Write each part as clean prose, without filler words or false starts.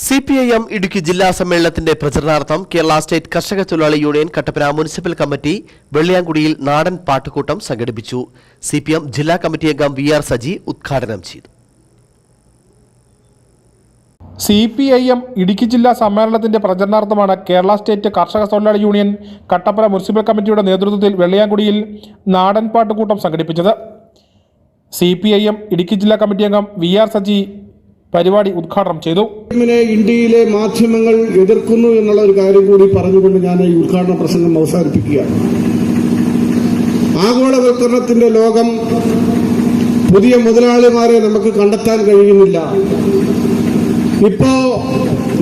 CPIM Idukki ജില്ലാ സമ്മേളനത്തിന്റെ പ്രചരണാർത്ഥം കേരള സ്റ്റേറ്റ് കർഷക തൊഴിലാളി യൂണിയൻ കട്ടപ്പന മുനിസിപ്പൽ കമ്മിറ്റി വെള്ളിയാങ്കുടിയിൽ നാടൻ പാട്ടുകൂട്ടം സംഘടിപ്പിച്ചു. CPM ജില്ലാ കമ്മിറ്റി അംഗം VR സജി ഉദ്ഘാടനം ചെയ്തു. CPIM ഇടുക്കി ജില്ലാ സമ്മേളനത്തിന്റെ പ്രചരണാർത്ഥമാണ് കേരള സ്റ്റേറ്റ് കർഷക തൊഴിലാളി യൂണിയൻ കട്ടപ്പന മുനിസിപ്പൽ കമ്മിറ്റിയുടെ നേതൃത്വത്തിൽ വെള്ളിയാങ്കുടിയിൽ നാടൻ പാട്ടുകൂട്ടം സംഘടിപ്പിച്ചത്. CPIM ഇടുക്കി ജില്ലാ കമ്മിറ്റി അംഗം VR സജി പരിപാടി ഉദ്ഘാടനം ചെയ്തു. ഇന്ത്യയിലെ മാധ്യമങ്ങൾ എതിർക്കുന്നു എന്നുള്ള ഒരു കാര്യം കൂടി പറഞ്ഞുകൊണ്ട് ഞാൻ ഈ ഉദ്ഘാടന പ്രസംഗം അവസാനിപ്പിക്കുകയാണ്. ആഗോളവൽക്കരണത്തിന്റെ ലോകം, പുതിയ മുതലാളിമാരെ നമുക്ക് കണ്ടെത്താൻ കഴിയുന്നില്ല. ഇപ്പോ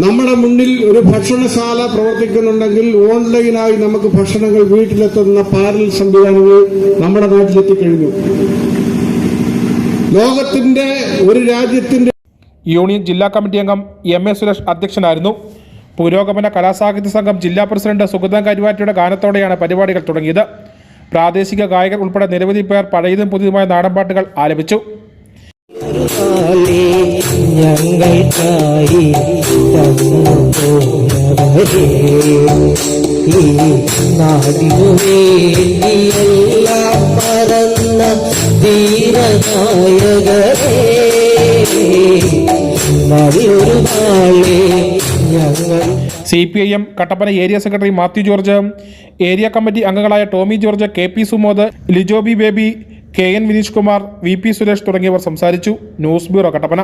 നമ്മുടെ മുന്നിൽ ഒരു ഭക്ഷണശാല പ്രവർത്തിക്കുന്നുണ്ടെങ്കിൽ ഓൺലൈനായി നമുക്ക് ഭക്ഷണങ്ങൾ വീട്ടിലെത്തുന്ന പാരൽ സംവിധാനങ്ങൾ നമ്മുടെ നാട്ടിലെത്തിക്കഴിഞ്ഞു. ലോകത്തിന്റെ ഒരു രാജ്യത്തിന്റെ യൂണിയൻ ജില്ലാ കമ്മിറ്റി അംഗം MA സുരേഷ് അധ്യക്ഷനായിരുന്നു. പുരോഗമന കലാസാഹിത്യ സംഘം ജില്ലാ പ്രസിഡന്റ് സുഗതൻ കരുവാറ്റയുടെ ഗാനത്തോടെയാണ് പരിപാടികൾ തുടങ്ങിയത്. പ്രാദേശിക ഗായകർ ഉൾപ്പെടെ നിരവധി പേർ പഴയതും പുതിയതുമായ നാടൻപാട്ടുകൾ ആലപിച്ചു. CPIM Kattappana area secretary Mathew George, area committee അംഗങ്ങളായ Tomy George, KP Sumod, Lijo B Baby, KN Vineesh Kumar, VP Suresh തുടങ്ങിയവർ സംസാരിച്ചു. News bureau Kattappana.